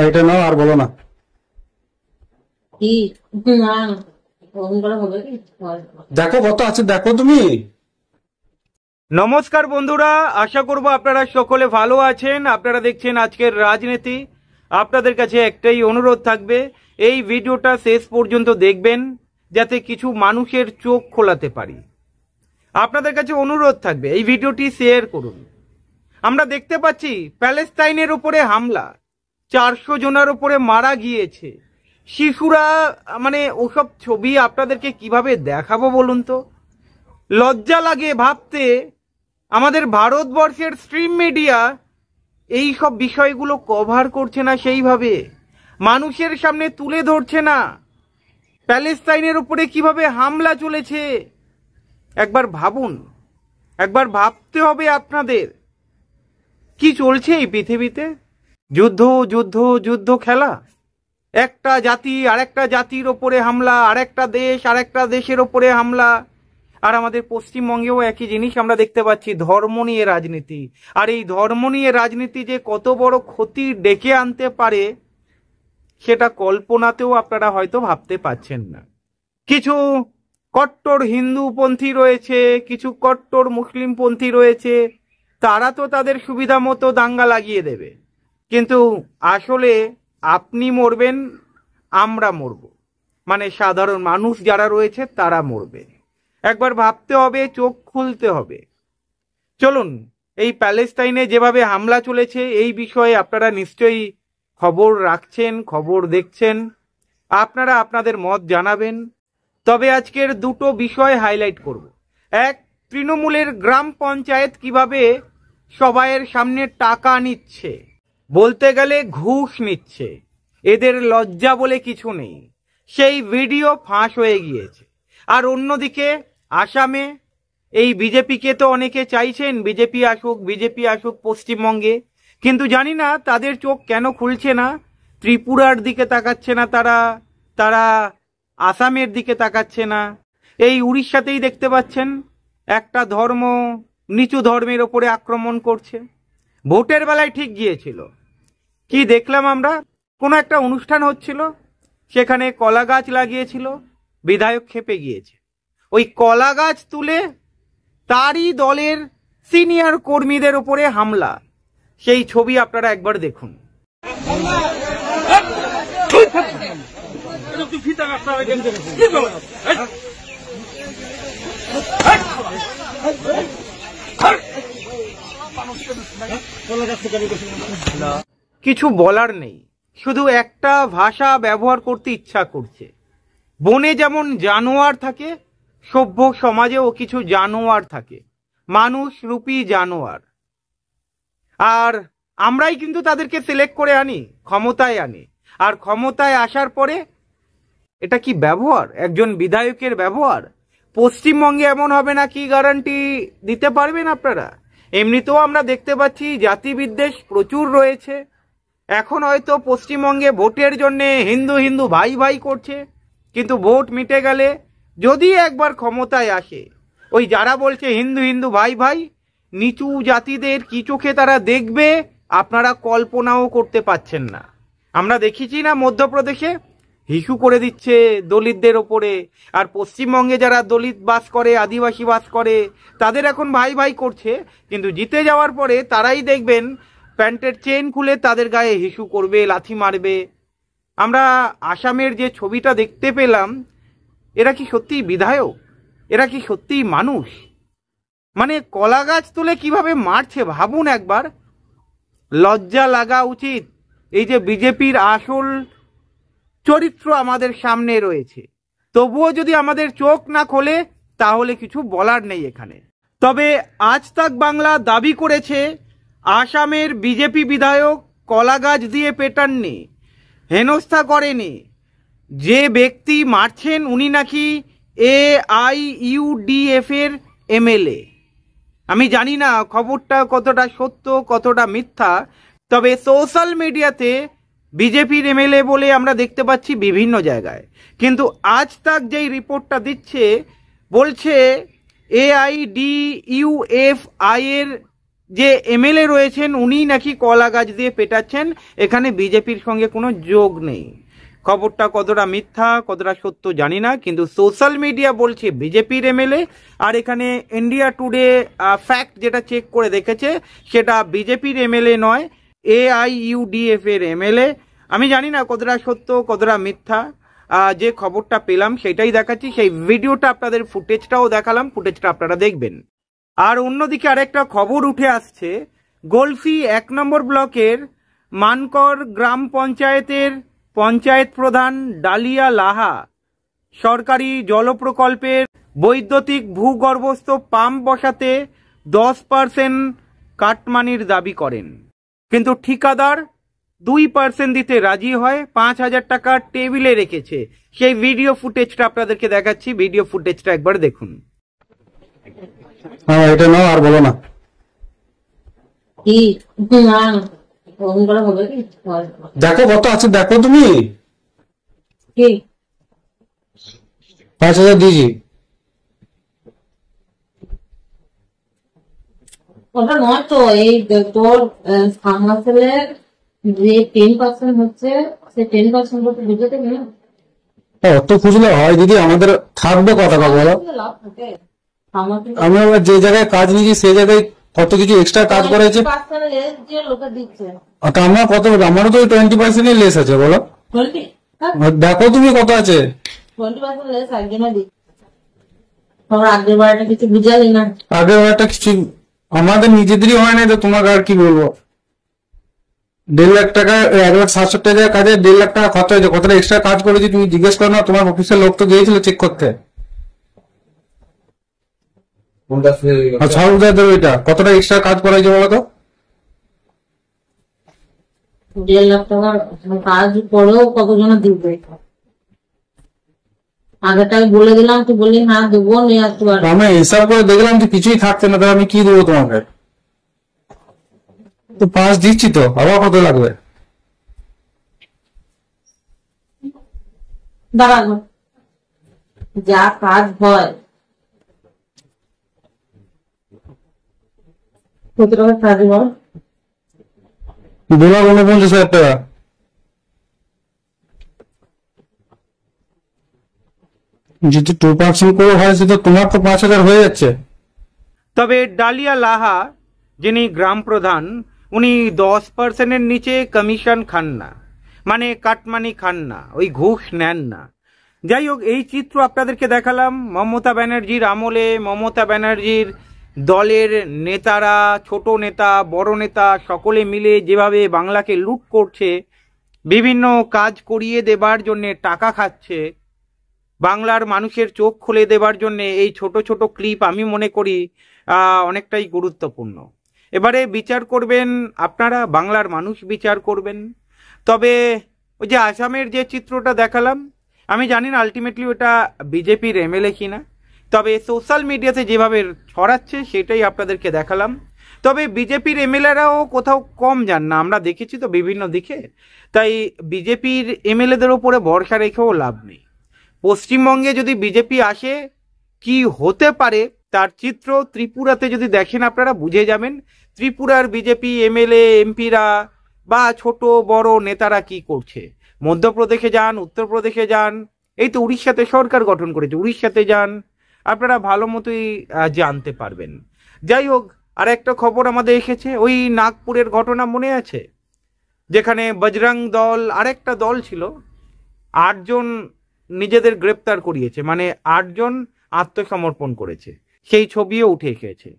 এটা নাও আর বলো না কি না দেখো কত আছে দেখো তুমি। নমস্কার বন্ধুরা, আশা করব আপনারা সকলে ভালো আছেন। আপনারা দেখছেন আজকের রাজনীতি। আপনাদের কাছে একটাই অনুরোধ থাকবে, এই ভিডিওটা শেষ পর্যন্ত দেখবেন যাতে কিছু মানুষের চোখ খোলাতে পারি। আপনাদের কাছে অনুরোধ থাকবে এই ভিডিওটি শেয়ার করুন। আমরা দেখতে পাচ্ছি প্যালেস্তাইনের উপরে হামলা, 400 জনের উপরে মারা গিয়েছে শিশুরা। মানে ওসব ছবি আপনাদেরকে কিভাবে দেখাবো বলুন তো? লজ্জা লাগে ভাবতে আমাদের ভারতবর্ষের স্ট্রিম মিডিয়া এই সব বিষয়গুলো কভার করছে না, সেইভাবে মানুষের সামনে তুলে ধরছে না প্যালেস্তাইনের উপরে কিভাবে হামলা চলেছে। একবার ভাবুন, একবার ভাবতে হবে আপনাদের কি চলছে এই পৃথিবীতে। যুদ্ধ যুদ্ধ যুদ্ধ খেলা, একটা জাতি আরেকটা জাতির ওপরে হামলা, আরেকটা দেশ আরেকটা দেশের ওপরে হামলা। আর আমাদের পশ্চিমবঙ্গেও একই জিনিস আমরা দেখতে পাচ্ছি, ধর্ম নিয়ে রাজনীতি। আর এই ধর্ম নিয়ে রাজনীতি যে কত বড় ক্ষতি ডেকে আনতে পারে সেটা কল্পনাতেও আপনারা হয়তো ভাবতে পারছেন না। কিছু কট্টর হিন্দুপন্থী রয়েছে, কিছু কট্টর মুসলিমপন্থী রয়েছে, তারা তো তাদের সুবিধা মতো দাঙ্গা লাগিয়ে দেবে, কিন্তু আসলে আপনি মরবেন, আমরা মরব, মানে সাধারণ মানুষ যারা রয়েছে তারা মরবে। একবার ভাবতে হবে, চোখ খুলতে হবে। চলুন, এই প্যালেস্তাইনে যেভাবে হামলা চলেছে এই বিষয়ে আপনারা নিশ্চয়ই খবর রাখছেন, খবর দেখছেন, আপনারা আপনাদের মত জানাবেন। তবে আজকের দুটো বিষয় হাইলাইট করব। এক, তৃণমূলের গ্রাম পঞ্চায়েত কিভাবে সবাইয়ের সামনে টাকা নিচ্ছে, বলতে গেলে ঘুষ নিচ্ছে, এদের লজ্জা বলে কিছু নেই, সেই ভিডিও ফাঁস হয়ে গিয়েছে। আর অন্যদিকে আসামে এই বিজেপিকে তো অনেকে চাইছেন বিজেপি আসুক পশ্চিমবঙ্গে, কিন্তু জানি না তাদের চোখ কেন খুলছে না, ত্রিপুরার দিকে তাকাচ্ছে না, তারা আসামের দিকে তাকাচ্ছে না। এই উড়িষ্যাতেই দেখতে পাচ্ছেন একটা ধর্ম নিচু ধর্মের ওপরে আক্রমণ করছে। ভোটের বেলায় ঠিক গিয়েছিল, কি দেখলাম আমরা, কোনো একটা অনুষ্ঠান হচ্ছিল, সেখানে কলা গাছ লাগিয়েছিল, বিধায়ক খেপে গিয়েছে, ওই কলা গাছ তুলে তারই দলের সিনিয়র কর্মীদের উপরে হামলা। সেই ছবি আপনারা একবার দেখুন। কিছু বলার নেই, শুধু একটা ভাষা ব্যবহার করতে ইচ্ছা করছে। বনে যেমন জানোয়ার থাকে, সভ্য সমাজেও কিছু জানোয়ার থাকে, মানুষ রূপী জানোয়ার। আর আমরাই কিন্তু তাদেরকে সিলেক্ট করে আনি, ক্ষমতায় আনি। আর ক্ষমতায় আসার পরে এটা কি ব্যবহার, একজন বিধায়কের ব্যবহার? পশ্চিমবঙ্গে এমন হবে না কি গ্যারান্টি দিতে পারবেন আপনারা? এমনিতেও আমরা দেখতে পাচ্ছি জাতি বিদ্বেষ প্রচুর রয়েছে। এখন হয়তো পশ্চিমবঙ্গে ভোটের জন্য হিন্দু হিন্দু ভাই ভাই করছে, কিন্তু ভোট মিটে গেলে যদি একবার ক্ষমতায় আসে, ওই যারা বলছে হিন্দু হিন্দু ভাই ভাই, নিচু জাতিদের কি চোখে তারা দেখবে আপনারা কল্পনাও করতে পাচ্ছেন না। আমরা দেখেছি না মধ্যপ্রদেশে হিসু করে দিচ্ছে দলিতদের ওপরে, আর পশ্চিমবঙ্গে যারা দলিত বাস করে, আদিবাসী বাস করে, তাদের এখন ভাই ভাই করছে, কিন্তু জিতে যাওয়ার পরে তারাই দেখবেন প্যান্টের চেন খুলে তাদের গায়ে হিসু করবে, লাথি মারবে। আমরা আসামের যে ছবিটা দেখতে পেলাম, এরা কি সত্যিই বিধায়ক? এরা কি সত্যিই মানুষ? মানে কলা গাছ তুলে কিভাবে মারছে ভাবুন একবার। লজ্জা লাগা উচিত। এই যে বিজেপির আসল চরিত্র আমাদের সামনে রয়েছে, তবুও যদি আমাদের চোখ না খোলে তাহলে কিছু বলার নেই এখানে। তবে আজ তাক বাংলা দাবি করেছে আসামের বিজেপি বিধায়ক কলা গাছ দিয়ে পেটাননি, হেনস্থা করেনি। যে ব্যক্তি মারছেন উনি নাকি AIUDF এর MLA। আমি জানি না খবরটা কতটা সত্য কতটা মিথ্যা, তবে সোশ্যাল মিডিয়াতে বিজেপির MLA বলে আমরা দেখতে পাচ্ছি বিভিন্ন জায়গায়, কিন্তু আজ তাক যেই রিপোর্টটা দিচ্ছে বলছে AIDUFI এর যে এমএলএ রয়েছেন উনি নাকি কলা গাছ দিয়ে পেটাচ্ছেন, এখানে বিজেপির সঙ্গে কোনো যোগ নেই। খবরটা কতটা মিথ্যা কতটা সত্য জানি না, কিন্তু সোশ্যাল মিডিয়া বলছে বিজেপির এমএলএ, আর এখানে ইন্ডিয়া টুডে ফ্যাক্ট যেটা চেক করে দেখেছে সেটা বিজেপির এমএলএ নয়, AIUDF এর এমএলএ। আমি জানি না কতটা সত্য কতটা মিথ্যা, যে খবরটা পেলাম সেটাই দেখাচ্ছি, সেই ভিডিওটা আপনাদের ফুটেজটাও দেখালাম, ফুটেজটা আপনারা দেখবেন। আর অন্যদিকে আরেকটা খবর উঠে আসছে, গলসি 1 নম্বর ব্লকের মানকর গ্রাম পঞ্চায়েতের পঞ্চায়েত প্রধান ডালিয়া লাহা সরকারি জল প্রকল্পের বৈদ্যুতিক ভূগর্ভস্থ পাম্প বসাতে 10% কাটমানির দাবি করেন, কিন্তু ঠিকাদার 2% দিতে রাজি হয়, 5,000 টাকা টেবিলে রেখেছে। সেই ভিডিও ফুটেজটা আপনাদেরকে দেখাচ্ছি, ভিডিও ফুটেজটা একবার দেখুন। হ্যাঁ এটা নাও আর বলো না। কি না ফোন করা হবে কি? দেখো কত আছে দেখো তুমি। কি 5,000 দিয়েছি। ওটা নয় তো, এই তোর ফার্মাসেলের যে 10% হচ্ছে, সে 10% করতে বুঝতে না অত খুঁজলে হয় দিদি, আমাদের থাকবে কত টাকা বলো। লাভ থাকে। ফার্মাসেল আমি আবার যে জায়গায় কাজ নিয়েছি সেই জায়গায় কত কিছু এক্সট্রা কাজ করেছে, 20% যে লোকে দিচ্ছে তো আমার কত, আমারও তো 20% লেস আছে বলো। 20 দেখো তুমি কত আছে। 20% লেস একজনে দিচ্ছে। তোমরা আগের বারটা কিছু বুঝালি না। আগের একটা কিছু আমাদের নিজেদেরই হয় না, তো তোমাকে আর কি বলবো। 1.5 লাখ টাকা 1,60,000 টাকার কাজে 1.5 লাখ টাকা খরচ হয়েছে, কতটা এক্সট্রা কাজ করেছি তুমি জিজ্ঞেস করো না, তোমার অফিসের লোক তো গিয়েছিল চেক করতে। আর ছাড় দেবো এটা, কতটা এক্সট্রা কাজ করা হয়েছে বলো তো। 1.5 লাখ টাকার কাজ করেও কতজন দিবে? আগেটাই বলে দিলাম, তুই বললি না দেবো, নিয়ে আসতে পারবো। আমি হিসাব করে দেখলাম যে কিছুই থাকছে না, তাহলে আমি কি দেবো তোমাকে। তো 5 দিচ্ছি তো, আবার কত লাগবে। দাঁড়াবো, যা কাজ হয় কত টাকা কাজ বল? 2,49,000 টাকা। যদি 2% করে হয় সেটা তোমার তো 5,000 হয়ে যাচ্ছে। তবে ডালিয়া লাহা যিনি গ্রাম প্রধান, উনি 10%-এর নিচে কমিশন খান না, মানে কাটমানি খান না, ওই ঘুষ নেন না। যাই হোক, এই চিত্র আপনাদেরকে দেখালাম মমতা ব্যানার্জির আমলে। মমতা ব্যানার্জির দলের নেতারা, ছোট নেতা বড় নেতা সকলে মিলে যেভাবে বাংলাকে লুট করছে, বিভিন্ন কাজ করিয়ে দেবার জন্যে টাকা খাচ্ছে, বাংলার মানুষের চোখ খুলে দেবার জন্য এই ছোট ছোট ক্লিপ আমি মনে করি অনেকটাই গুরুত্বপূর্ণ। এবারে বিচার করবেন আপনারা, বাংলার মানুষ বিচার করবেন। তবে ওই যে আসামের যে চিত্রটা দেখালাম, আমি জানি না আলটিমেটলি ওটা বিজেপির এমএলএ কিনা, তবে সোশ্যাল মিডিয়াতে যেভাবে ছড়াচ্ছে সেটাই আপনাদেরকে দেখালাম। তবে বিজেপির এমএলএরাও কোথাও কম যান না, আমরা দেখেছি তো বিভিন্ন দিকে। তাই বিজেপির এমএলএদের ওপরে ভরসা রেখেও লাভ নেই। পশ্চিমবঙ্গে যদি বিজেপি আসে কি হতে পারে তার চিত্র ত্রিপুরাতে যদি দেখেন আপনারা বুঝে যাবেন। ত্রিপুরার বিজেপি এমএলএ এমপিরা বা ছোট বড় নেতারা কি করছে। মধ্যপ্রদেশে যান, উত্তরপ্রদেশে যান, এই তো উড়িষ্যাতে সরকার গঠন করেছে, উড়িষ্যাতে যান, আপনারা ভালো মতোই জানতে পারবেন। যাই হোক, আর একটা খবর আমাদের এসেছে, ওই নাগপুরের ঘটনা মনে আছে, যেখানে বজরং দল আরেকটা দল ছিল, 8 জন নিজেদের গ্রেপ্তার করিয়েছে, মানে 8 জন আত্মসমর্পণ করেছে, সেই ছবিও উঠে এসেছে।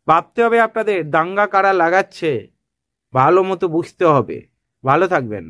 ভাবতে হবে আপনাদের দাঙ্গা কারা লাগাচ্ছে, ভালো মতো বুঝতে হবে। ভালো থাকবেন।